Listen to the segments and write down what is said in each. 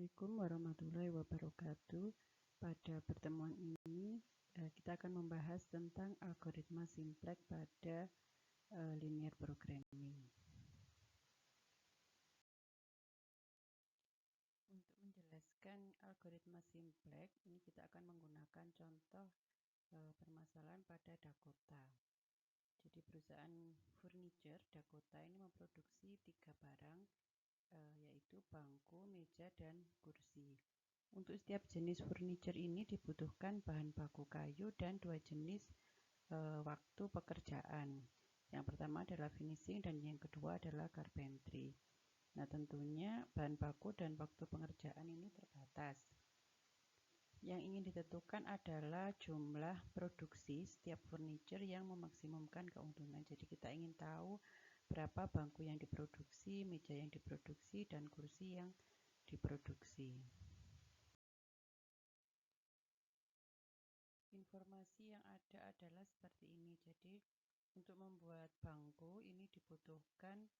Assalamualaikum warahmatullahi wabarakatuh. Pada pertemuan ini kita akan membahas tentang algoritma simplex pada linear programming. Untuk menjelaskan algoritma simplex, ini kita akan menggunakan contoh permasalahan pada Dakota. Jadi perusahaan furniture Dakota ini memproduksi 3 barang, yaitu bangku, meja, dan kursi. Untuk setiap jenis furniture ini dibutuhkan bahan baku kayu dan 2 jenis waktu pekerjaan. Yang pertama adalah finishing dan yang kedua adalah carpentry. Nah, tentunya bahan baku dan waktu pengerjaan ini terbatas. Yang ingin ditentukan adalah jumlah produksi setiap furniture yang memaksimumkan keuntungan. Jadi kita ingin tahu berapa bangku yang diproduksi, meja yang diproduksi, dan kursi yang diproduksi. Informasi yang ada adalah seperti ini. Jadi untuk membuat bangku ini dibutuhkan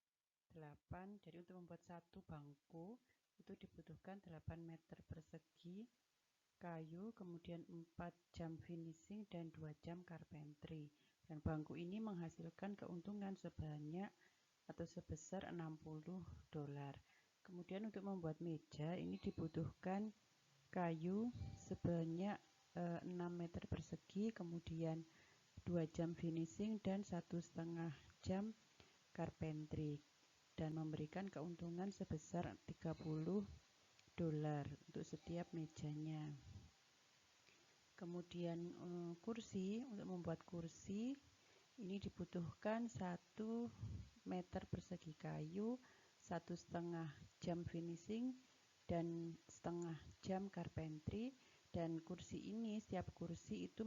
8. Jadi untuk membuat satu bangku itu dibutuhkan 8 meter persegi kayu, kemudian 4 jam finishing dan 2 jam carpentry. Dan bangku ini menghasilkan keuntungan sebanyak atau sebesar $60. Kemudian untuk membuat meja ini dibutuhkan kayu sebanyak 6 meter persegi, kemudian 2 jam finishing dan 1,5 jam carpentry, dan memberikan keuntungan sebesar $30 untuk setiap mejanya. Kemudian kursi, untuk membuat kursi ini dibutuhkan 1 meter persegi kayu, 1,5 jam finishing dan setengah jam carpentry. Dan kursi ini, setiap kursi itu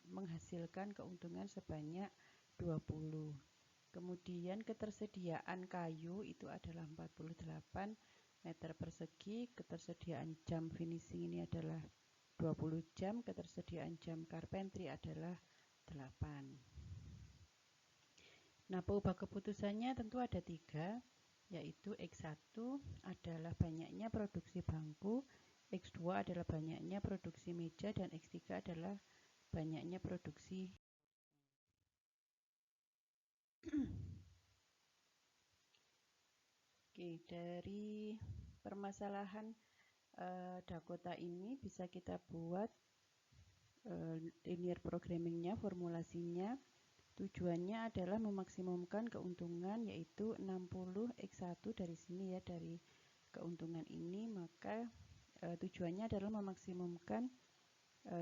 menghasilkan keuntungan sebanyak 20. Kemudian ketersediaan kayu itu adalah 48 meter persegi, ketersediaan jam finishing ini adalah 20 jam, ketersediaan jam carpentry adalah 8. Nah, peubah keputusannya tentu ada 3, yaitu X1 adalah banyaknya produksi bangku, X2 adalah banyaknya produksi meja, dan X3 adalah banyaknya produksi. Oke, dari permasalahan Dakota ini bisa kita buat linear programmingnya, formulasinya. Tujuannya adalah memaksimumkan keuntungan, yaitu 60 X1 dari sini ya, dari keuntungan ini. Maka tujuannya adalah memaksimumkan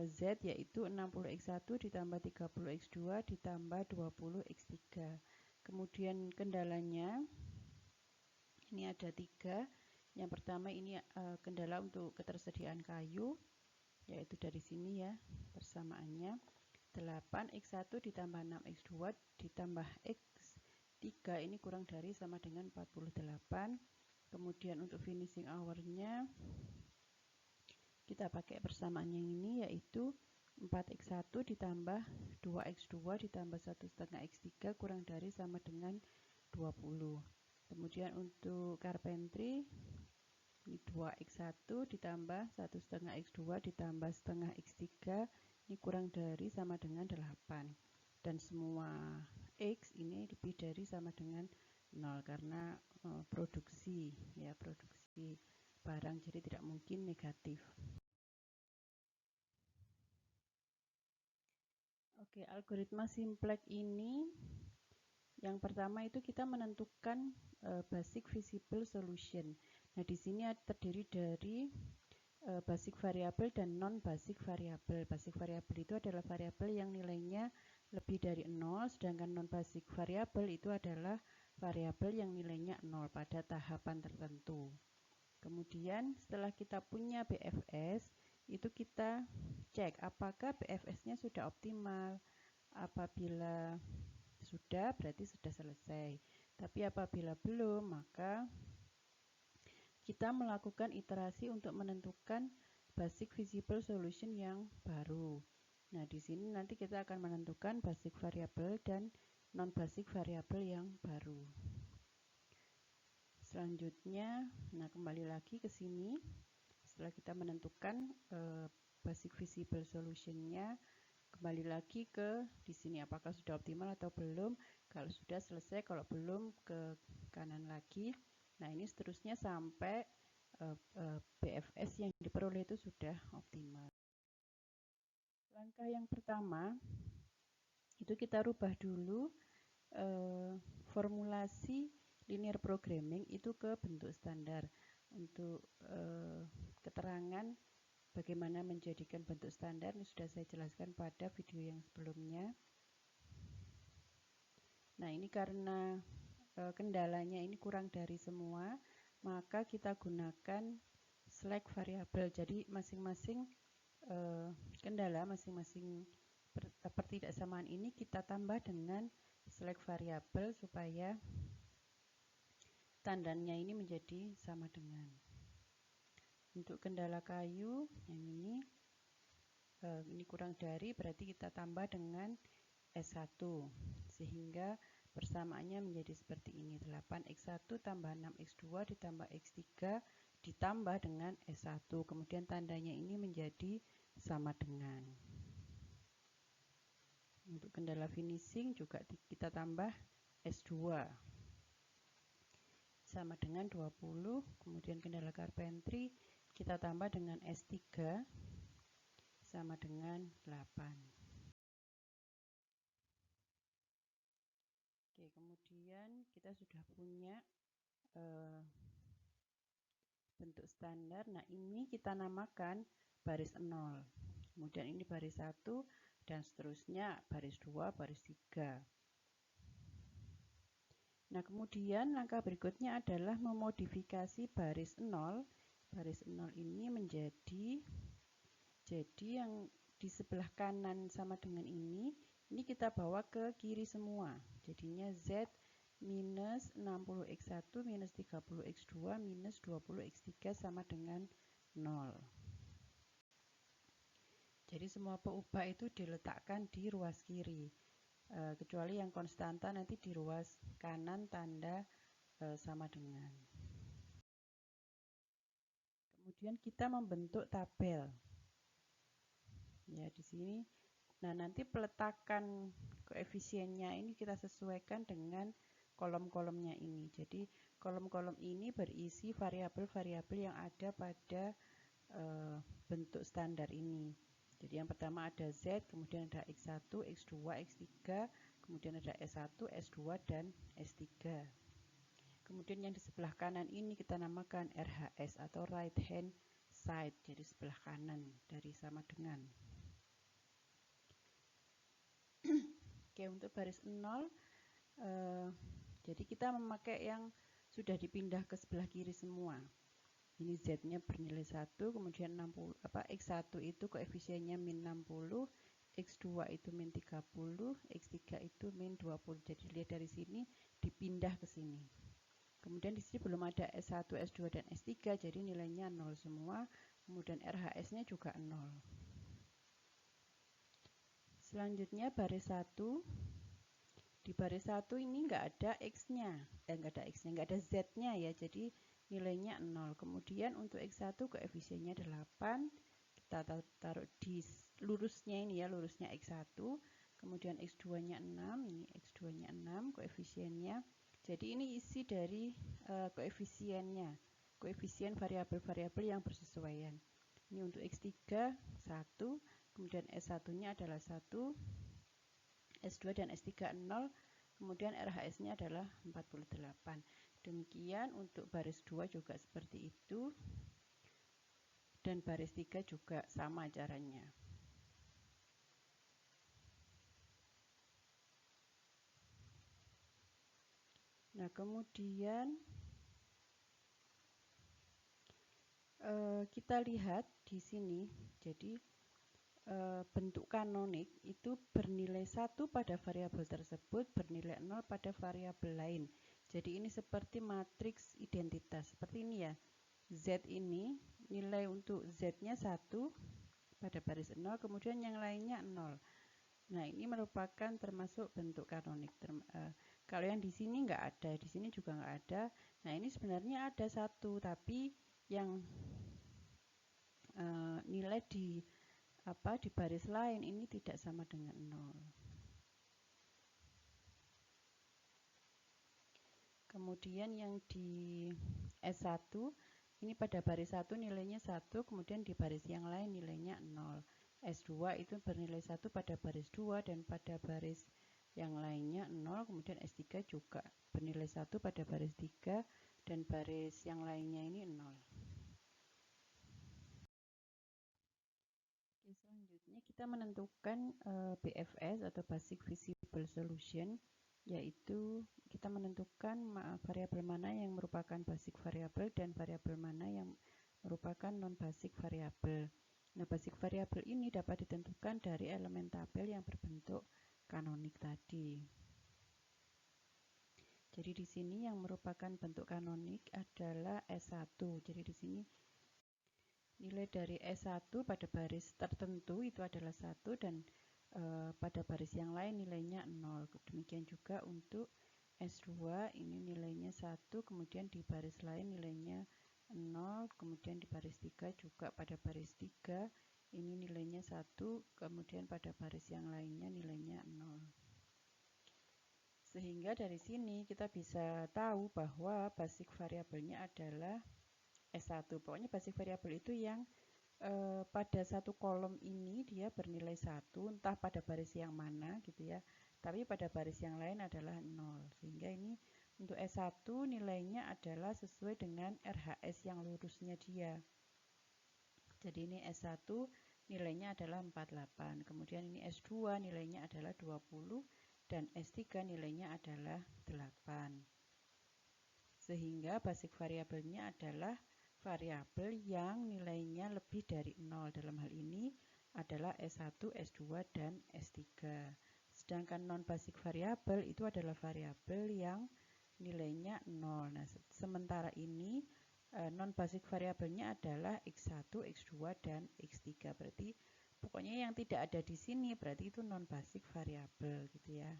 Z, yaitu 60 X1 ditambah 30 X2 ditambah 20 X3. Kemudian kendalanya ini ada 3. Yang pertama ini kendala untuk ketersediaan kayu, yaitu dari sini ya persamaannya. 8 X1 ditambah 6 X2 ditambah X3 ini kurang dari sama dengan 48. Kemudian untuk finishing hour-nya kita pakai persamaan yang ini, yaitu 4X1 ditambah 2X2 ditambah 1,5 X3 kurang dari sama dengan 20. Kemudian untuk carpentry ini 2X1 ditambah 1,5 X2 ditambah setengah X3 ini kurang dari sama dengan 8. Dan semua X ini lebih dari sama dengan 0 karena produksi barang, jadi tidak mungkin negatif. Oke, algoritma simplex ini yang pertama itu kita menentukan basic visible solution. Nah, di sini terdiri dari basic variable dan non basic variable. Basic variable itu adalah variabel yang nilainya lebih dari 0, sedangkan non basic variable itu adalah variabel yang nilainya 0 pada tahapan tertentu. Kemudian setelah kita punya BFS, itu kita cek apakah BFS-nya sudah optimal. Apabila sudah, berarti sudah selesai. Tapi apabila belum, maka kita melakukan iterasi untuk menentukan basic visible solution yang baru. Nah, di sini nanti kita akan menentukan basic variable dan non basic variable yang baru. Selanjutnya, nah kembali lagi ke sini. Setelah kita menentukan basic visible solutionnya, kembali lagi ke di sini apakah sudah optimal atau belum. Kalau sudah selesai, kalau belum ke kanan lagi. Nah, ini seterusnya sampai BFS yang diperoleh itu sudah optimal. Langkah yang pertama itu kita rubah dulu formulasi linear programming itu ke bentuk standar. Untuk keterangan bagaimana menjadikan bentuk standar ini sudah saya jelaskan pada video yang sebelumnya. Nah, ini karena kendalanya ini kurang dari semua, maka kita gunakan select variabel. Jadi masing-masing kendala, masing-masing pertidaksamaan ini kita tambah dengan select variabel supaya tandanya ini menjadi sama dengan. Untuk kendala kayu yang ini kurang dari, berarti kita tambah dengan S1 sehingga persamaannya menjadi seperti ini. 8x1 tambah 6x2 ditambah x3 ditambah dengan S1, kemudian tandanya ini menjadi sama dengan. Untuk kendala finishing juga kita tambah S2 sama dengan 20, kemudian kendala carpentry kita tambah dengan S3 sama dengan 8. Oke, kemudian kita sudah punya bentuk standar. Nah, ini kita namakan baris 0. Kemudian ini baris 1 dan seterusnya baris 2, baris 3. Nah, kemudian langkah berikutnya adalah memodifikasi baris 0. Baris 0 ini menjadi yang di sebelah kanan sama dengan ini kita bawa ke kiri semua. Jadinya Z minus 60x1 minus 30x2 minus 20x3 sama dengan 0. Jadi semua peubah itu diletakkan di ruas kiri. Kecuali yang konstanta nanti di ruas kanan tanda sama dengan. Kemudian kita membentuk tabel. Ya, di sini. Nah, nanti peletakan koefisiennya ini kita sesuaikan dengan kolom-kolomnya ini. Jadi, kolom-kolom ini berisi variabel-variabel yang ada pada bentuk standar ini. Jadi yang pertama ada Z, kemudian ada X1, X2, X3, kemudian ada S1, S2, dan S3. Kemudian yang di sebelah kanan ini kita namakan RHS atau right hand side, jadi sebelah kanan dari sama dengan. Oke, untuk baris 0, jadi kita memakai yang sudah dipindah ke sebelah kiri semua. Ini Z-nya bernilai 1, kemudian 60, X1 itu koefisiennya min 60, X2 itu min 30, X3 itu min 20. Jadi lihat dari sini dipindah ke sini. Kemudian di sini belum ada S1, S2, dan S3, jadi nilainya 0 semua. Kemudian RHS-nya juga 0. Selanjutnya baris 1. Di baris 1 ini nggak ada X-nya, nggak ada Z-nya ya, jadi nilainya 0. Kemudian untuk X1 koefisiennya 8, kita taruh di lurusnya ini ya, lurusnya X1. Kemudian X2-nya 6, ini X2-nya 6 koefisiennya. Jadi ini isi dari koefisiennya, koefisien variabel-variabel yang bersesuaian. Ini untuk X3 1, kemudian S1-nya adalah 1, S2 dan S3 0, kemudian RHS-nya adalah 48. Demikian untuk baris 2 juga seperti itu, dan baris 3 juga sama caranya. Nah, kemudian kita lihat di sini, jadi bentuk kanonik itu bernilai 1 pada variabel tersebut, bernilai 0 pada variabel lain. Jadi ini seperti matriks identitas, seperti ini ya. Z ini nilai untuk Z-nya 1 pada baris 0, kemudian yang lainnya 0. Nah, ini merupakan termasuk bentuk kanonik. Kalau yang di sini nggak ada, di sini juga nggak ada. Nah, ini sebenarnya ada 1, tapi yang nilai di baris lain ini tidak sama dengan 0. Kemudian yang di S1 ini pada baris 1 nilainya 1, kemudian di baris yang lain nilainya 0. S2 itu bernilai 1 pada baris 2 dan pada baris yang lainnya 0, kemudian S3 juga bernilai 1 pada baris 3 dan baris yang lainnya ini 0. Oke, selanjutnya kita menentukan BFS atau Basic Visible Solution, yaitu kita menentukan variabel mana yang merupakan basic variabel dan variabel mana yang merupakan non-basic variabel. Nah, basic variabel ini dapat ditentukan dari elemen tabel yang berbentuk kanonik tadi. Jadi di sini yang merupakan bentuk kanonik adalah S1. Jadi di sini nilai dari S1 pada baris tertentu itu adalah 1 dan pada baris yang lain nilainya 0. Demikian juga untuk S2 ini nilainya 1, kemudian di baris lain nilainya 0, kemudian di baris 3 juga pada baris 3 ini nilainya 1, kemudian pada baris yang lainnya nilainya 0. Sehingga dari sini kita bisa tahu bahwa basic variabelnya adalah S1. Pokoknya basic variabel itu yang pada satu kolom ini dia bernilai 1, entah pada baris yang mana gitu ya, tapi pada baris yang lain adalah 0. Sehingga ini untuk S1 nilainya adalah sesuai dengan RHS yang lurusnya dia. Jadi ini S1 nilainya adalah 48, kemudian ini S2 nilainya adalah 20 dan S3 nilainya adalah 8. Sehingga basic variabelnya adalah variabel yang nilainya lebih dari 0. Dalam hal ini adalah S1, S2, dan S3. Sedangkan non-basic variabel itu adalah variabel yang nilainya 0. Nah, sementara ini non-basic variabelnya adalah X1, X2, dan X3. Berarti pokoknya yang tidak ada di sini berarti itu non-basic variabel gitu ya.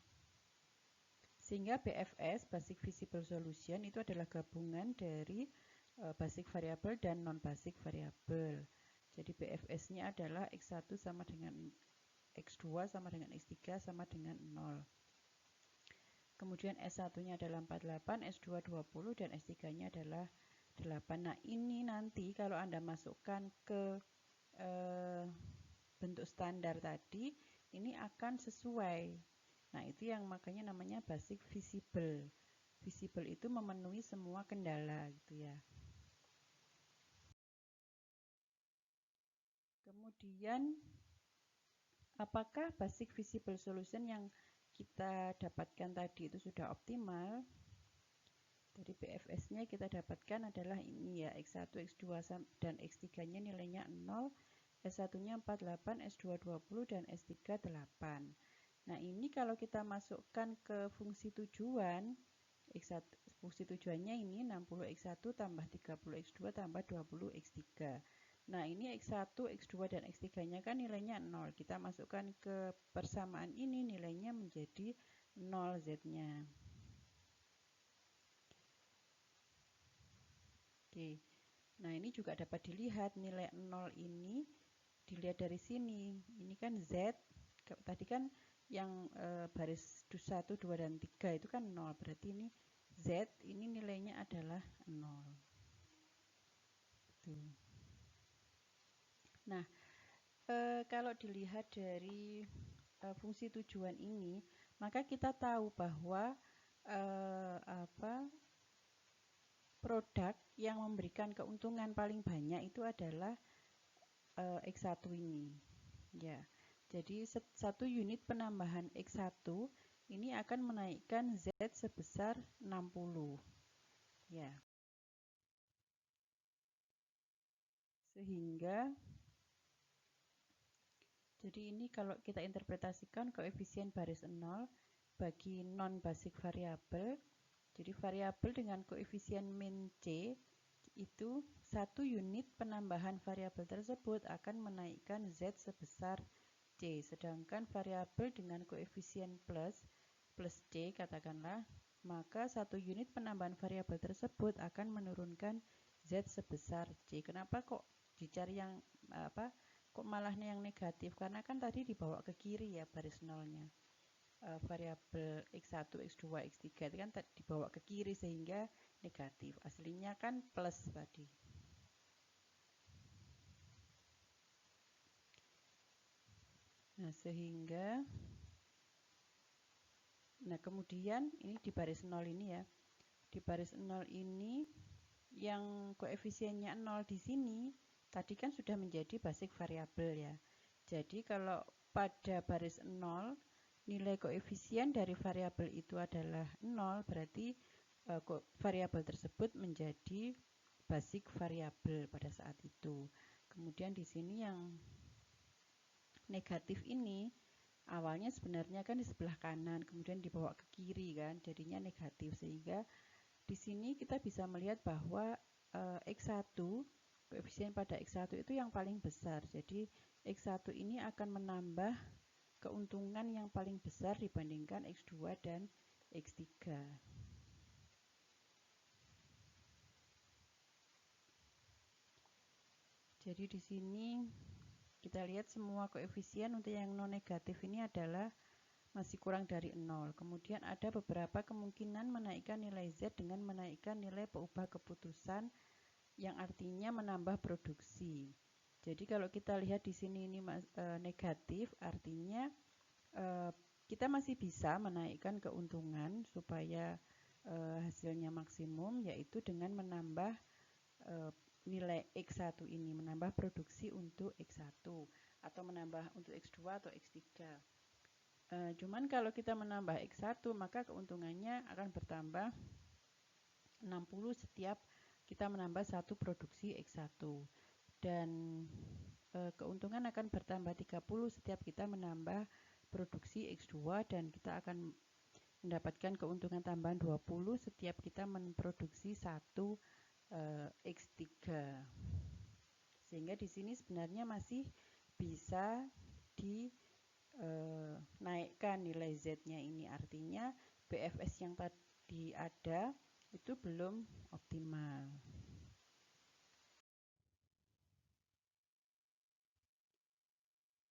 Sehingga BFS, Basic Visible Solution, itu adalah gabungan dari basic variabel dan non-basic variabel. Jadi BFS-nya adalah X1 sama dengan X2 sama dengan X3 sama dengan 0. Kemudian S1-nya adalah 48, S2 20, dan S3-nya adalah 8. Nah, ini nanti kalau Anda masukkan ke bentuk standar tadi, ini akan sesuai. Nah, itu yang makanya namanya basic visible. Visible itu memenuhi semua kendala gitu ya. Kemudian, apakah basic visible solution yang kita dapatkan tadi itu sudah optimal? Dari BFS-nya kita dapatkan adalah ini ya, X1, X2 dan X3-nya nilainya 0, S1-nya 48, S2 20, dan S3 8. Nah, ini kalau kita masukkan ke fungsi tujuan, X1, fungsi tujuannya ini 60 X1 tambah 30 X2 tambah 20 X3. Nah, ini X1, X2, dan X3-nya kan nilainya 0. Kita masukkan ke persamaan ini, nilainya menjadi 0 Z-nya. Oke. Nah, ini juga dapat dilihat nilai 0 ini dilihat dari sini. Ini kan Z. Tadi kan yang baris 1, 2, dan 3 itu kan 0. Berarti ini Z ini nilainya adalah 0. Tuh. Nah, kalau dilihat dari fungsi tujuan ini, maka kita tahu bahwa produk yang memberikan keuntungan paling banyak itu adalah X1 ini. Ya. Jadi satu unit penambahan X1 ini akan menaikkan Z sebesar 60. Ya. Sehingga jadi ini kalau kita interpretasikan koefisien baris 0 bagi non-basic variabel. Jadi variabel dengan koefisien min C itu satu unit penambahan variabel tersebut akan menaikkan Z sebesar C. Sedangkan variabel dengan koefisien plus C katakanlah, maka satu unit penambahan variabel tersebut akan menurunkan Z sebesar C. Kenapa kok dicari yang kok malahnya yang negatif, karena kan tadi dibawa ke kiri ya baris nolnya. Variabel X1, X2, X3 itu kan dibawa ke kiri sehingga negatif. Aslinya kan plus tadi. Nah, kemudian ini di baris nol ini ya. Di baris nol ini yang koefisiennya 0 di sini tadi kan sudah menjadi basic variabel ya. Jadi kalau pada baris 0 nilai koefisien dari variabel itu adalah 0, berarti variabel tersebut menjadi basic variabel pada saat itu. Kemudian di sini yang negatif ini awalnya sebenarnya kan di sebelah kanan, kemudian dibawa ke kiri kan, jadinya negatif, sehingga di sini kita bisa melihat bahwa X1, koefisien pada X1 itu yang paling besar. Jadi X1 ini akan menambah keuntungan yang paling besar dibandingkan X2 dan X3. Jadi di sini kita lihat semua koefisien untuk yang non negatif ini adalah masih kurang dari 0. Kemudian ada beberapa kemungkinan menaikkan nilai Z dengan menaikkan nilai peubah keputusan yang artinya menambah produksi. Jadi kalau kita lihat di sini ini negatif, artinya kita masih bisa menaikkan keuntungan supaya hasilnya maksimum, yaitu dengan menambah nilai X1 ini, menambah produksi untuk X1 atau menambah untuk X2 atau X3. Cuman kalau kita menambah X1 maka keuntungannya akan bertambah 60 setiap kita menambah satu produksi X1, dan keuntungan akan bertambah 30 setiap kita menambah produksi X2, dan kita akan mendapatkan keuntungan tambahan 20 setiap kita memproduksi satu X3. Sehingga di sini sebenarnya masih bisa naikkan nilai Z-nya ini, artinya BFS yang tadi ada itu belum optimal.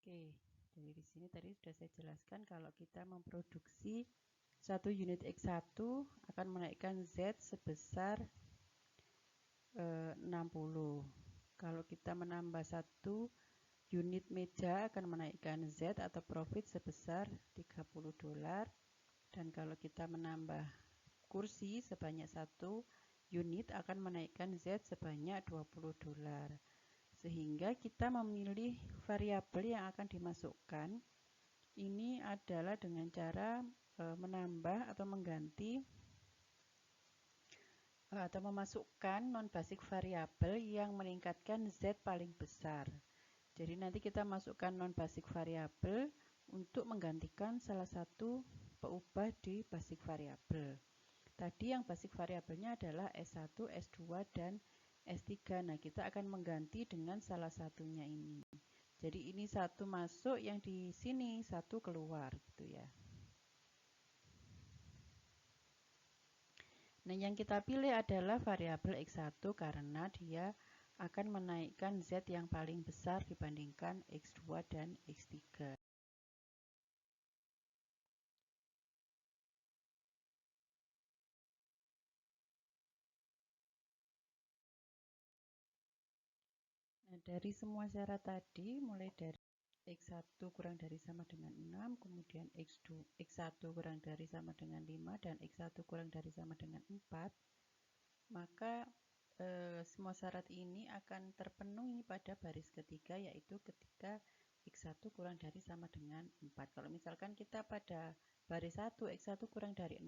Oke, jadi di sini tadi sudah saya jelaskan kalau kita memproduksi 1 unit X1 akan menaikkan Z sebesar 60. Kalau kita menambah 1 unit meja akan menaikkan Z atau profit sebesar $30, dan kalau kita menambah kursi sebanyak 1 unit akan menaikkan Z sebanyak $20. Sehingga kita memilih variabel yang akan dimasukkan ini adalah dengan cara menambah atau mengganti atau memasukkan non-basic variabel yang meningkatkan Z paling besar. Jadi nanti kita masukkan non-basic variabel untuk menggantikan salah satu peubah di basic variabel. Tadi yang basic variabelnya adalah S1, S2, dan S3. Nah, kita akan mengganti dengan salah satunya ini. Jadi ini satu masuk, yang di sini satu keluar gitu ya. Nah, yang kita pilih adalah variabel X1 karena dia akan menaikkan Z yang paling besar dibandingkan X2 dan X3. Nah, dari semua syarat tadi, mulai dari X1 kurang dari sama dengan 6, kemudian X1 kurang dari sama dengan 5, dan X1 kurang dari sama dengan 4, maka semua syarat ini akan terpenuhi pada baris ketiga, yaitu ketika X1 kurang dari sama dengan 4. Kalau misalkan kita pada baris 1, X1 kurang dari 6,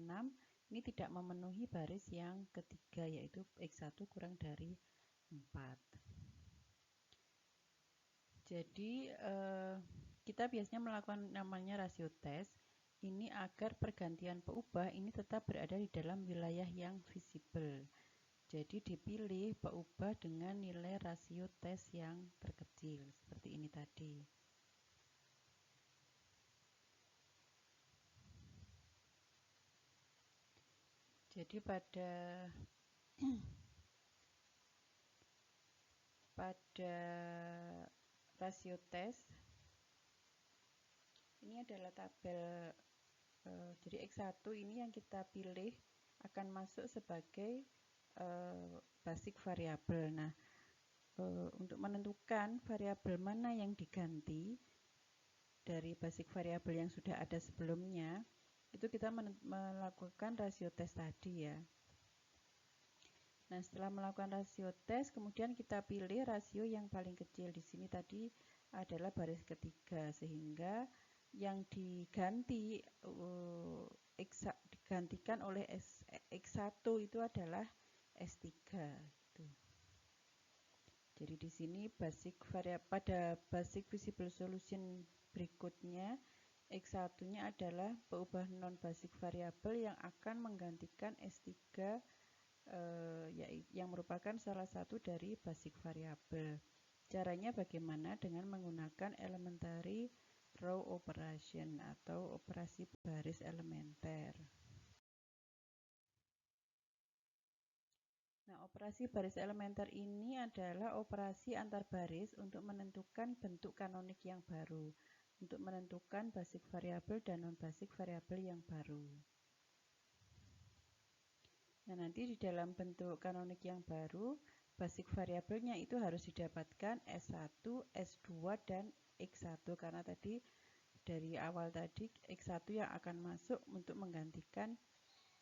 ini tidak memenuhi baris yang ketiga, yaitu X1 kurang dari 4. Jadi kita biasanya melakukan namanya rasio tes ini agar pergantian peubah ini tetap berada di dalam wilayah yang visible. Jadi dipilih peubah dengan nilai rasio tes yang terkecil seperti ini tadi. Jadi pada pada rasio tes, ini adalah tabel, jadi X1 ini yang kita pilih akan masuk sebagai basic variable. Nah, untuk menentukan variabel mana yang diganti dari basic variable yang sudah ada sebelumnya, itu kita melakukan rasio tes tadi ya. Nah, setelah melakukan rasio tes, kemudian kita pilih rasio yang paling kecil. Di sini tadi adalah baris ketiga, sehingga yang digantikan oleh X1 itu adalah S3. Jadi di sini pada basic visible solution berikutnya, X1-nya adalah peubah non basic variable yang akan menggantikan S3 yang merupakan salah satu dari basic variable. Caranya bagaimana? Dengan menggunakan elementary row operation atau operasi baris elementer. Nah, operasi baris elementer ini adalah operasi antar baris untuk menentukan bentuk kanonik yang baru, untuk menentukan basic variable dan non basic variable yang baru. Nah, nanti di dalam bentuk kanonik yang baru, basic variabelnya itu harus didapatkan S1, S2, dan X1, karena tadi dari awal tadi X1 yang akan masuk untuk menggantikan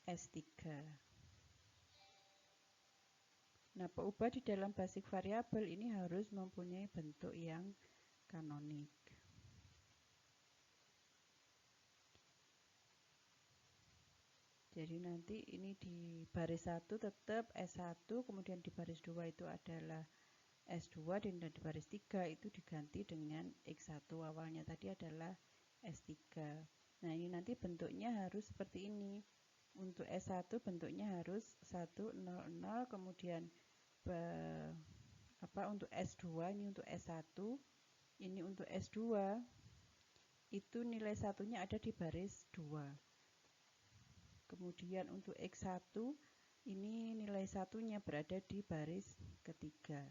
S3. Nah, peubah di dalam basic variable ini harus mempunyai bentuk yang kanonik. Jadi nanti ini di baris 1 tetap S1, kemudian di baris 2 itu adalah S2, dan di baris 3 itu diganti dengan X1. Awalnya tadi adalah S3. Nah, ini nanti bentuknya harus seperti ini. Untuk S1 bentuknya harus 1, 0, 0, kemudian untuk S2, ini untuk S1, ini untuk S2, itu nilai satunya ada di baris 2. Kemudian untuk X1, ini nilai satunya berada di baris ketiga.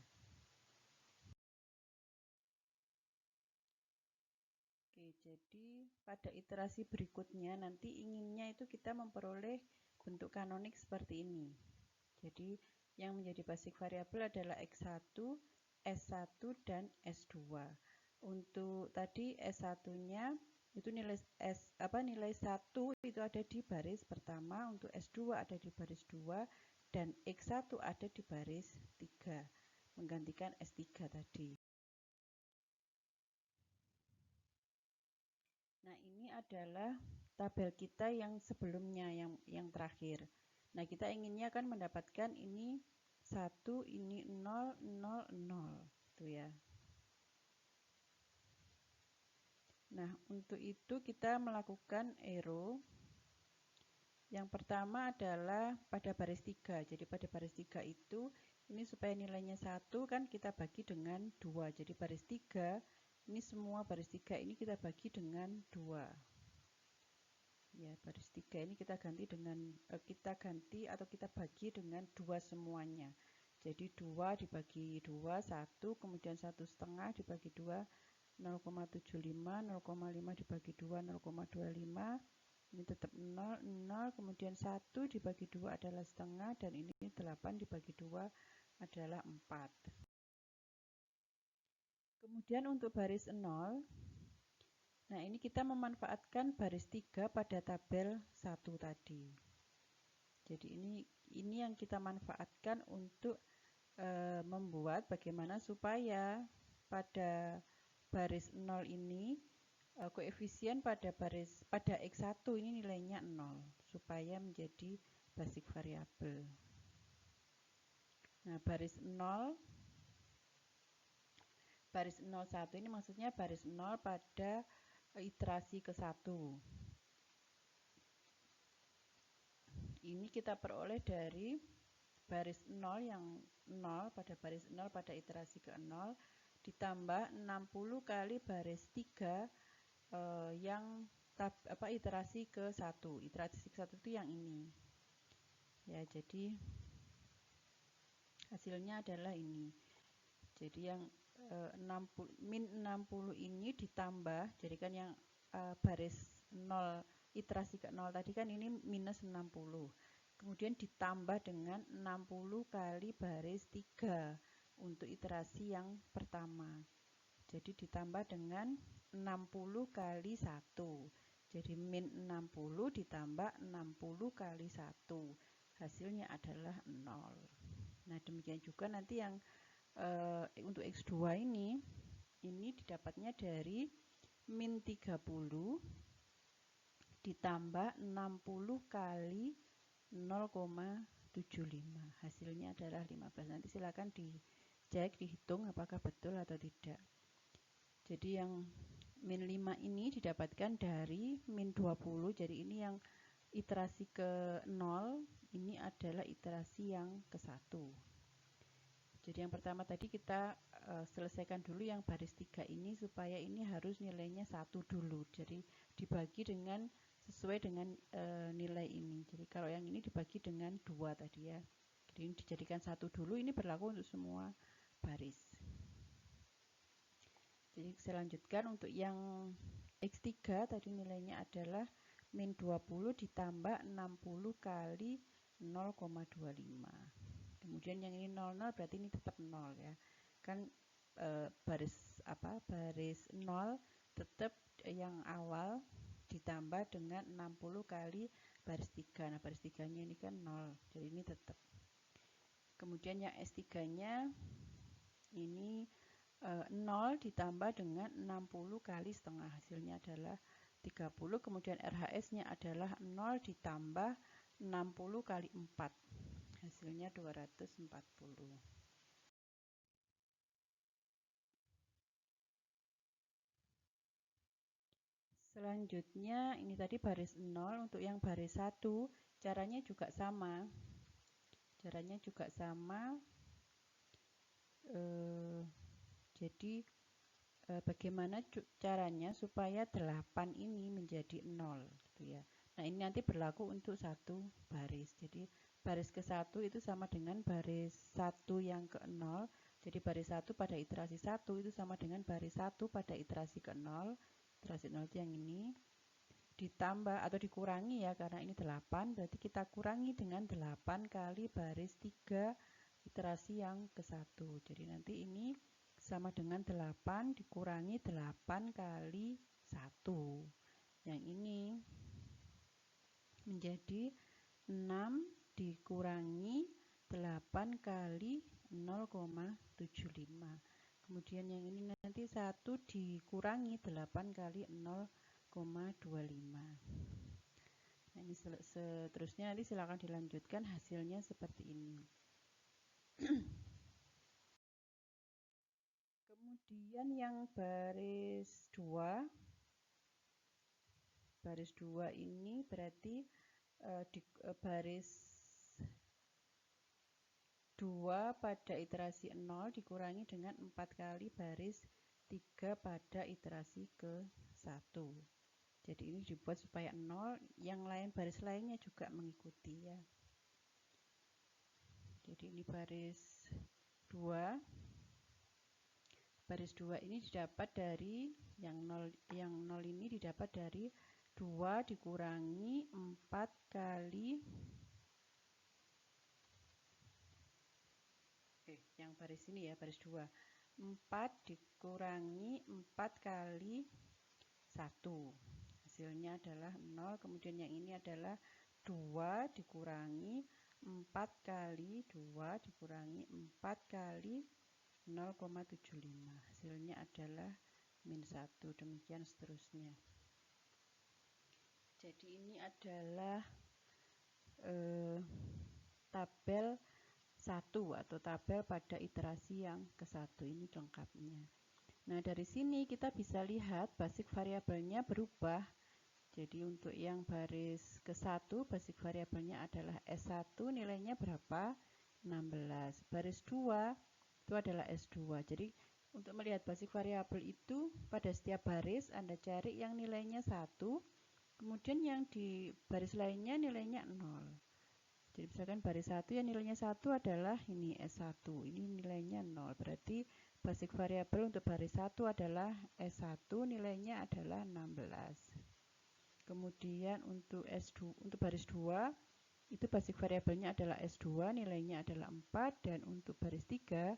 Oke, jadi pada iterasi berikutnya nanti inginnya itu kita memperoleh bentuk kanonik seperti ini. Jadi yang menjadi basic variable adalah X1, S1, dan S2. Untuk tadi S1-nya itu nilai 1 itu ada di baris pertama, untuk S2 ada di baris 2, dan X1 ada di baris 3, menggantikan S3 tadi. Nah, ini adalah tabel kita yang sebelumnya, yang terakhir. Nah, kita inginnya kan mendapatkan ini 1, ini 0, 0, 0. Itu ya. Nah, untuk itu kita melakukan arrow. Yang pertama adalah pada baris 3. Jadi pada baris 3 itu, ini supaya nilainya 1 kan kita bagi dengan 2. Jadi baris 3, ini semua baris 3 ini kita bagi dengan 2. Ya, baris 3 ini kita ganti atau kita bagi dengan 2 semuanya. Jadi 2 dibagi 2, 1, kemudian 1,5 dibagi 2, 0,75, 0,5 dibagi 2, 0,25, ini tetap 0, 0, kemudian 1 dibagi 2 adalah setengah, dan ini 8 dibagi 2 adalah 4. Kemudian untuk baris 0, nah ini kita memanfaatkan baris 3 pada tabel 1 tadi. Jadi ini yang kita manfaatkan untuk membuat bagaimana supaya pada baris 0 ini koefisien pada X1 ini nilainya 0 supaya menjadi basic variable. Nah, baris 01 ini maksudnya baris 0 pada iterasi ke-1. Ini kita peroleh dari baris 0 yang 0 pada baris 0 pada iterasi ke-0 ditambah 60 kali baris 3 yang iterasi ke-1. Iterasi ke-1 itu yang ini. Ya, jadi hasilnya adalah ini. Jadi yang 60, min 60 ini ditambah, jadi kan yang baris 0, iterasi ke 0 tadi kan ini minus 60. Kemudian ditambah dengan 60 kali baris 3 untuk iterasi yang pertama. Jadi ditambah dengan 60 kali 1. Jadi min 60 ditambah 60 kali 1. Hasilnya adalah 0. Nah, demikian juga nanti yang untuk X2 ini didapatnya dari min 30 ditambah 60 kali 0,75. Hasilnya adalah 15. Nanti silakan dicek, dihitung apakah betul atau tidak. Jadi yang min 5 ini didapatkan dari min 20. Jadi ini yang iterasi ke 0, ini adalah iterasi yang ke 1. Jadi yang pertama tadi kita selesaikan dulu yang baris 3 ini supaya ini harus nilainya 1 dulu. Jadi dibagi dengan sesuai dengan nilai ini. Jadi kalau yang ini dibagi dengan 2 tadi ya. Jadi ini dijadikan 1 dulu, ini berlaku untuk semua baris. Jadi saya lanjutkan untuk yang X3 tadi nilainya adalah min 20 ditambah 60 kali 0,25. Kemudian yang ini 00 berarti ini tetap 0 ya. Kan baris 0 tetap yang awal ditambah dengan 60 kali baris 3. Nah, baris 3-nya ini kan 0. Jadi ini tetap. Kemudian yang S3-nya ini 0 ditambah dengan 60 kali setengah. Hasilnya adalah 30. Kemudian RHS-nya adalah 0 ditambah 60 kali 4. Hasilnya 240. Selanjutnya ini tadi baris 0. Untuk yang baris 1 caranya juga sama. Jadi bagaimana caranya supaya 8 ini menjadi 0 gitu ya. Nah, ini nanti berlaku untuk satu baris. Jadi baris ke-1 itu sama dengan baris 1 yang ke-0. Jadi baris 1 pada iterasi 1 itu sama dengan baris 1 pada iterasi ke-0. Iterasi 0 itu yang ini. Ditambah atau dikurangi ya, karena ini 8. Berarti kita kurangi dengan 8 kali baris 3 iterasi yang ke-1. Jadi nanti ini sama dengan 8 dikurangi 8 kali 1. Yang ini menjadi 6 dikurangi 8 kali 0,75. Kemudian yang ini nanti 1 dikurangi 8 kali 0,25. Nah, ini seterusnya nanti silakan dilanjutkan, hasilnya seperti ini. Kemudian yang baris 2 ini berarti di baris 2 pada iterasi 0 dikurangi dengan 4 kali baris 3 pada iterasi ke-1. Jadi ini dibuat supaya 0, yang lain baris lainnya juga mengikuti ya. Jadi ini baris 2. Baris 2 ini didapat dari yang 0 ini didapat dari 2 dikurangi 4 kali yang baris ini ya, baris 2. 4 dikurangi 4 kali 1. Hasilnya adalah 0. Kemudian yang ini adalah 2 dikurangi 4 kali 2 dikurangi 4 kali 0,75. Hasilnya adalah min 1. Demikian seterusnya. Jadi ini adalah tabel 1 atau tabel pada iterasi yang ke-1 ini lengkapnya. Nah, dari sini kita bisa lihat basic variabelnya berubah. Jadi untuk yang baris ke-1 basic variabelnya adalah S1, nilainya berapa? 16. Baris 2 itu adalah S2. Jadi untuk melihat basic variabel itu pada setiap baris Anda cari yang nilainya 1, kemudian yang di baris lainnya nilainya 0. Jadi misalkan baris 1 ya nilainya 1 adalah ini S1, ini nilainya 0. Berarti basic variabel untuk baris 1 adalah S1, nilainya adalah 16. Kemudian untuk baris 2 itu basic variabelnya adalah S2, nilainya adalah 4, dan untuk baris 3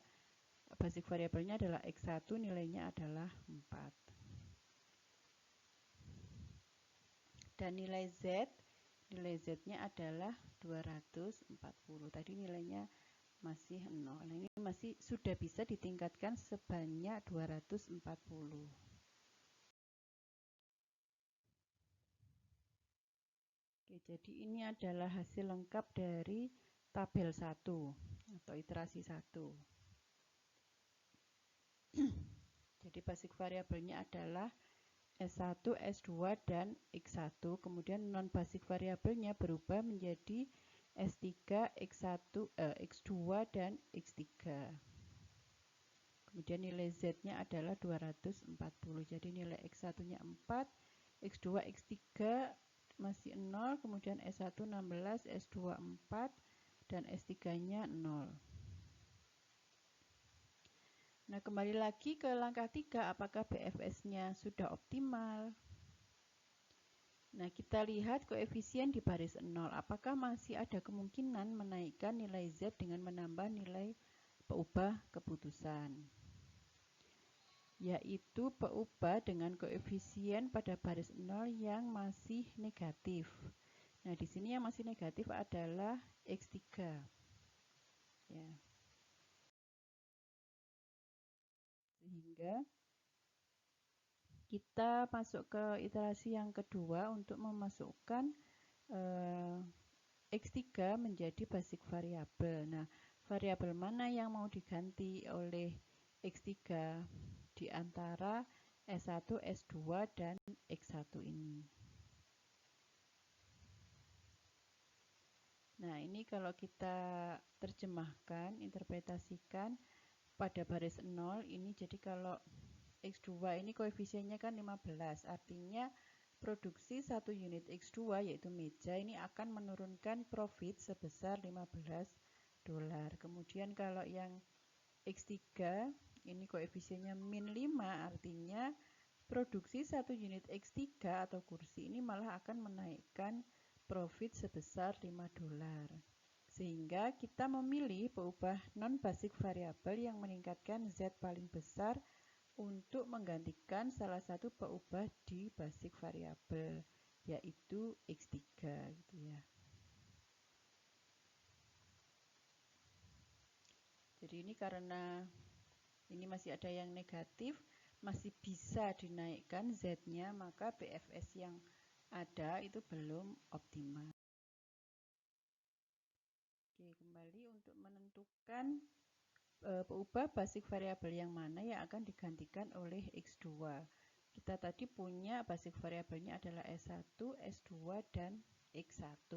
basic variabelnya adalah X1, nilainya adalah 4. Dan nilai Z-nya adalah 240. Tadi nilainya masih 0. Nah, ini masih sudah bisa ditingkatkan sebanyak 240. Oke, jadi ini adalah hasil lengkap dari tabel 1 atau iterasi 1. Jadi basic variabelnya adalah S1, S2, dan X1. Kemudian non-basic variabelnya berubah menjadi S3, X2, dan X3. Kemudian nilai Z-nya adalah 240. Jadi nilai X1-nya 4, X2, X3 masih 0, kemudian S1 16, S2 4, dan S3-nya 0. Nah, kembali lagi ke langkah 3, apakah BFS-nya sudah optimal? Nah, kita lihat koefisien di baris 0. Apakah masih ada kemungkinan menaikkan nilai Z dengan menambah nilai peubah keputusan? Yaitu peubah dengan koefisien pada baris 0 yang masih negatif. Nah, di sini yang masih negatif adalah X3. Ya. Sehingga kita masuk ke iterasi yang kedua untuk memasukkan X3 menjadi basic variabel. Nah, variabel mana yang mau diganti oleh X3 di antara S1, S2, dan X1 ini? Nah, ini kalau kita terjemahkan, interpretasikan pada baris 0 ini, jadi kalau X2 ini koefisiennya kan 15, artinya produksi 1 unit X2 yaitu meja ini akan menurunkan profit sebesar 15 dolar. Kemudian kalau yang X3 ini koefisiennya min 5, artinya produksi 1 unit X3 atau kursi ini malah akan menaikkan profit sebesar 5 dolar. Sehingga kita memilih peubah non-basic variabel yang meningkatkan Z paling besar untuk menggantikan salah satu peubah di basic variabel, yaitu X3 gitu ya. Jadi ini karena ini masih ada yang negatif, masih bisa dinaikkan Z-nya, maka BFS yang ada itu belum optimal. Oke, kembali untuk menentukan peubah basic variabel yang mana yang akan digantikan oleh X2. Kita tadi punya basic variabelnya adalah S1, S2, dan X1.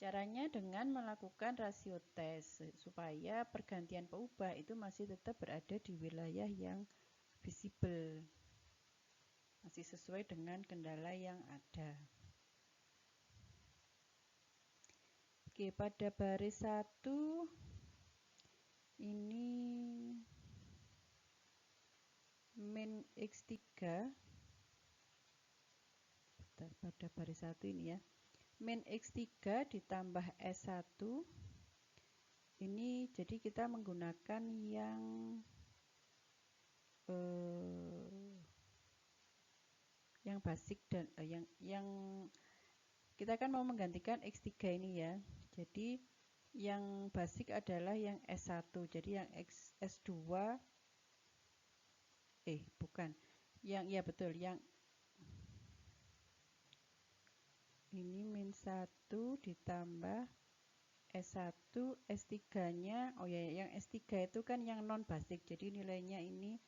Caranya dengan melakukan rasio tes supaya pergantian peubah itu masih tetap berada di wilayah yang visible, masih sesuai dengan kendala yang ada. Oke, pada baris 1 ini min X3 pada baris 1 ini ya, min X3 ditambah S1 ini, jadi kita menggunakan yang basic dan yang kita kan mau menggantikan X3 ini ya. Jadi yang basic adalah yang S1. Jadi yang S2 bukan. Yang ya betul, yang ini min 1 ditambah S1, S3-nya, oh ya, yang S3 itu kan yang non basic. Jadi nilainya ini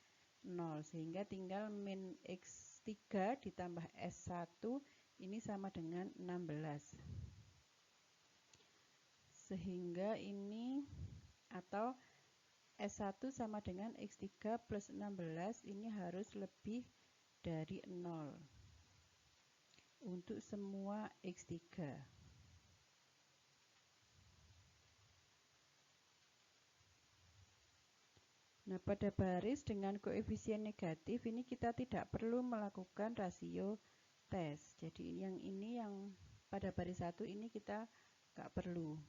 0, sehingga tinggal min X3 ditambah S1 ini sama dengan 16. Sehingga ini atau S1 sama dengan X3 plus 16 ini harus lebih dari 0 untuk semua X3. Nah, pada baris dengan koefisien negatif ini kita tidak perlu melakukan rasio tes. Jadi yang pada baris 1 ini kita nggak perlu.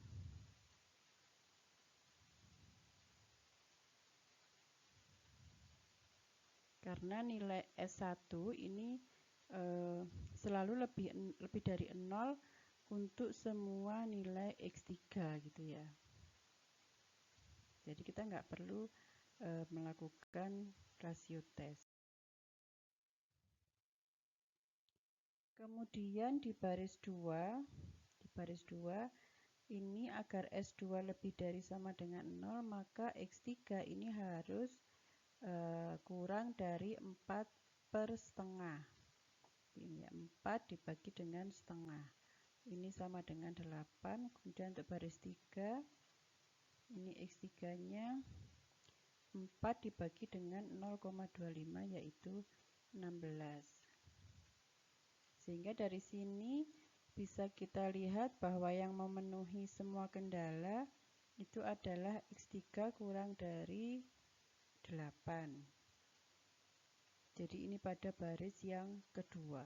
Karena nilai S1 ini selalu lebih dari 0 untuk semua nilai X3 gitu ya. Jadi kita nggak perlu melakukan rasio tes. Kemudian di baris 2 ini agar S2 lebih dari sama dengan 0, maka X3 ini harus kurang dari 4 per setengah. Ini 4 dibagi dengan setengah. Ini sama dengan 8. Kemudian untuk baris 3, ini X3-nya 4 dibagi dengan 0,25 yaitu 16. Sehingga dari sini bisa kita lihat bahwa yang memenuhi semua kendala itu adalah X3 kurang dari 8. Jadi ini pada baris yang kedua.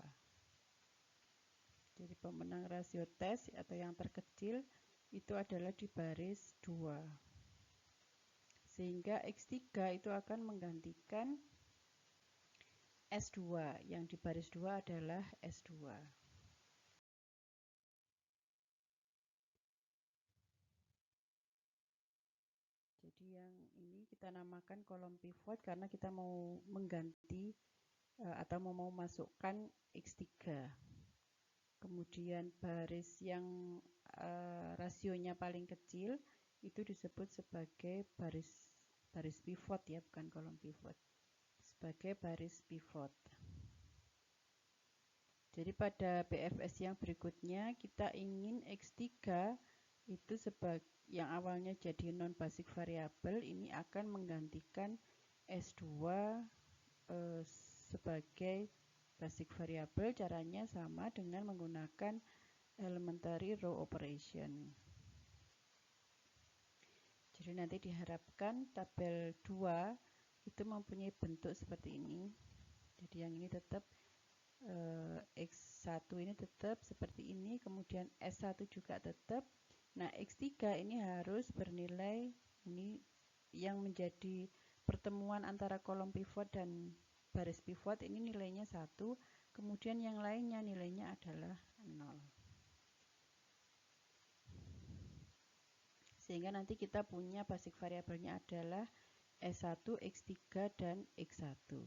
Jadi pemenang rasio tes atau yang terkecil itu adalah di baris 2. Sehingga X3 itu akan menggantikan S2, yang di baris 2 adalah S2. Jadi yang ini kita namakan kolom pivot karena kita mau mengganti atau mau masukkan X3. Kemudian baris yang rasionya paling kecil itu disebut sebagai baris pivot ya, bukan kolom pivot. Sebagai baris pivot. Jadi pada BFS yang berikutnya kita ingin X3 itu yang awalnya jadi non-basic variable ini akan menggantikan S2 sebagai basic variable. Caranya sama dengan menggunakan elementary row operation. Jadi nanti diharapkan tabel 2 itu mempunyai bentuk seperti ini. Jadi yang ini tetap X1 ini tetap seperti ini, kemudian S1 juga tetap. Nah, X3 ini harus bernilai, ini yang menjadi pertemuan antara kolom pivot dan baris pivot ini nilainya 1, kemudian yang lainnya nilainya adalah 0. Sehingga nanti kita punya basic variabelnya adalah S1, X3, dan X1.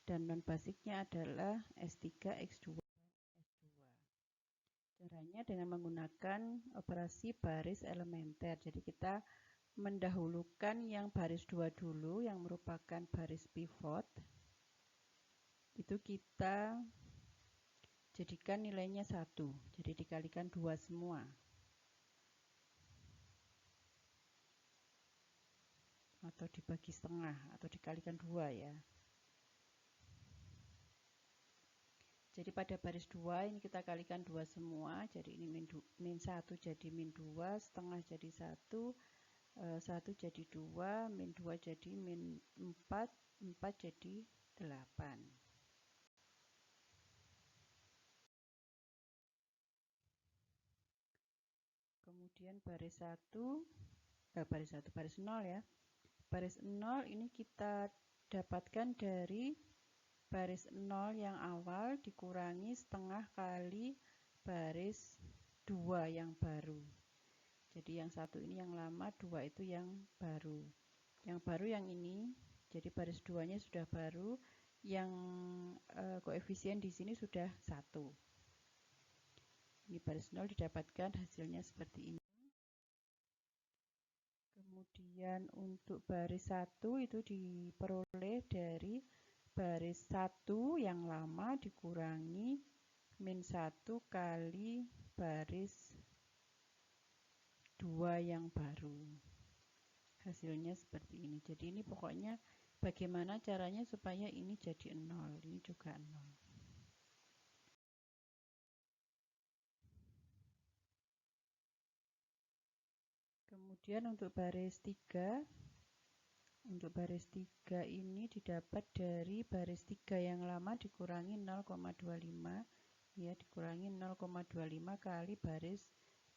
Dan non-basicnya adalah S3, X2, S2. Caranya dengan menggunakan operasi baris elementer. Jadi kita mendahulukan yang baris 2 dulu, yang merupakan baris pivot. Itu kita jadikan nilainya 1. Jadi dikalikan 2 semua. Atau dibagi setengah, atau dikalikan 2 ya. Jadi pada baris 2 ini kita kalikan 2 semua, jadi ini min 1 jadi min 2, setengah jadi 1, 1 jadi 2, min 2 jadi min 4, 4 jadi 8. Kemudian baris 0 ya. Baris 0 ini kita dapatkan dari baris 0 yang awal dikurangi setengah kali baris 2 yang baru. Jadi yang 1 ini yang lama, 2 itu yang baru. Yang baru yang ini, jadi baris 2-nya sudah baru, yang koefisien di sini sudah 1. Ini baris 0 didapatkan hasilnya seperti ini. Kemudian untuk baris 1 itu diperoleh dari baris 1 yang lama dikurangi min 1 kali baris 2 yang baru. Hasilnya seperti ini. Jadi ini pokoknya bagaimana caranya supaya ini jadi 0. Ini juga 0. Kemudian untuk baris 3 Untuk baris 3 ini didapat dari baris 3 yang lama dikurangi 0,25 ya, dikurangi 0,25 kali baris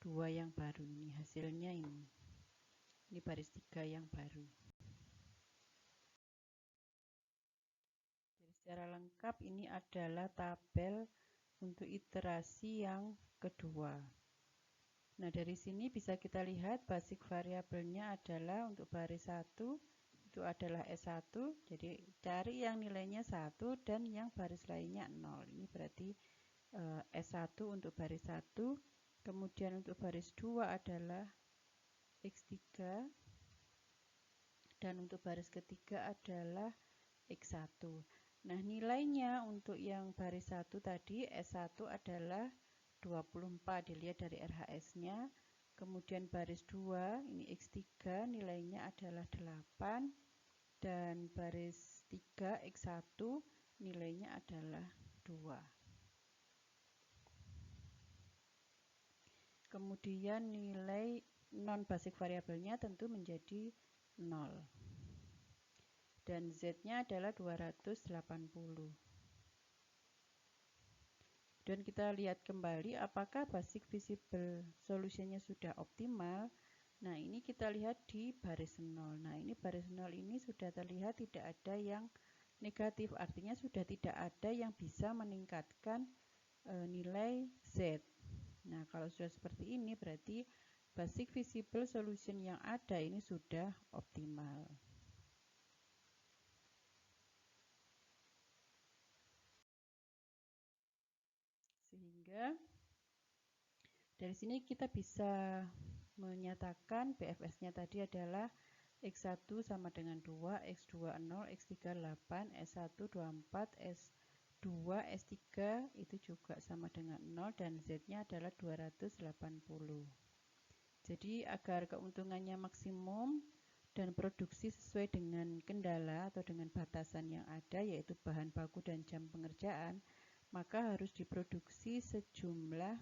2 yang baru ini. Hasilnya ini. Ini baris 3 yang baru. Jadi secara lengkap ini adalah tabel untuk iterasi yang kedua. Nah, dari sini bisa kita lihat basic variabelnya adalah untuk baris 1 itu adalah S1, jadi cari yang nilainya 1 dan yang baris lainnya 0. Ini berarti S1 untuk baris 1, kemudian untuk baris 2 adalah X3, dan untuk baris ketiga adalah X1. Nah, nilainya untuk yang baris 1 tadi S1 adalah 24, dilihat dari RHS-nya. Kemudian baris 2 ini X3 nilainya adalah 8, dan baris 3 X1 nilainya adalah 2. Kemudian nilai non basic variabelnya tentu menjadi 0. Dan Z-nya adalah 280. Dan kita lihat kembali apakah basic visible solutionnya sudah optimal. Nah, ini kita lihat di baris 0. Nah, ini baris 0 ini sudah terlihat tidak ada yang negatif, artinya sudah tidak ada yang bisa meningkatkan nilai Z. Nah, kalau sudah seperti ini berarti basic visible solution yang ada ini sudah optimal. Sehingga dari sini kita bisa menyatakan BFS-nya tadi adalah X1 sama dengan 2, X2 0, X3 8, S1 24, S2, S3 itu juga sama dengan 0, dan Z-nya adalah 280. Jadi agar keuntungannya maksimum dan produksi sesuai dengan kendala atau dengan batasan yang ada, yaitu bahan baku dan jam pengerjaan, maka harus diproduksi sejumlah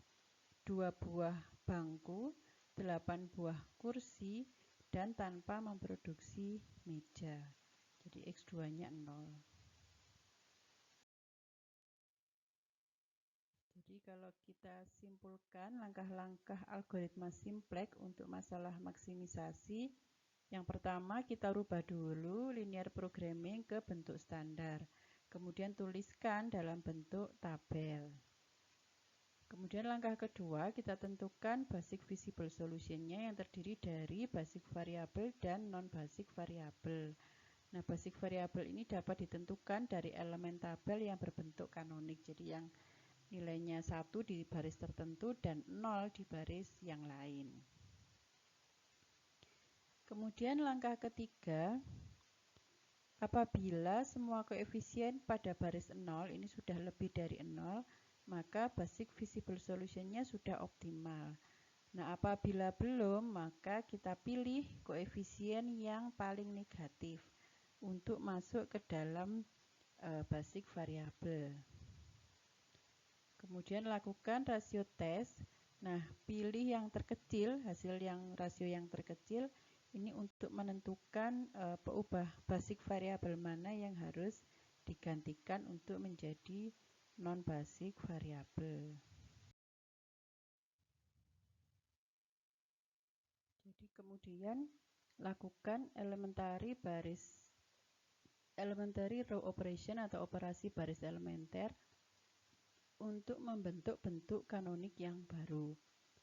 2 buah bangku, 8 buah kursi, dan tanpa memproduksi meja. Jadi X2-nya 0. Jadi kalau kita simpulkan langkah-langkah algoritma simplex untuk masalah maksimisasi, yang pertama kita rubah dulu linear programming ke bentuk standar. Kemudian tuliskan dalam bentuk tabel. Kemudian langkah kedua, kita tentukan basic visible solutionnya yang terdiri dari basic variable dan non-basic variable. Nah, basic variable ini dapat ditentukan dari elemen tabel yang berbentuk kanonik. Jadi yang nilainya 1 di baris tertentu dan 0 di baris yang lain. Kemudian langkah ketiga, apabila semua koefisien pada baris 0 ini sudah lebih dari 0, maka basic visible solutionnya sudah optimal. Nah, apabila belum, maka kita pilih koefisien yang paling negatif untuk masuk ke dalam basic variable. Kemudian lakukan rasio tes. Nah, pilih yang terkecil, hasil yang rasio yang terkecil ini untuk menentukan peubah basic variable mana yang harus digantikan untuk menjadi non basic variable. Jadi kemudian lakukan elementary row operation atau operasi baris elementer untuk membentuk bentuk kanonik yang baru.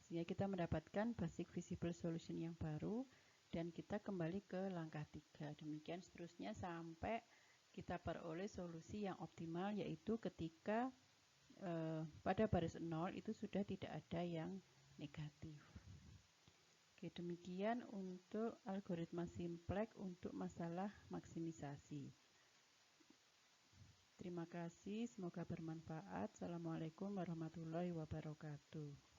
Sehingga kita mendapatkan basic visible solution yang baru dan kita kembali ke langkah 3. Demikian seterusnya sampai kita peroleh solusi yang optimal, yaitu ketika pada baris 0 itu sudah tidak ada yang negatif. Oke, demikian untuk algoritma simplex untuk masalah maksimisasi. Terima kasih, semoga bermanfaat. Assalamualaikum warahmatullahi wabarakatuh.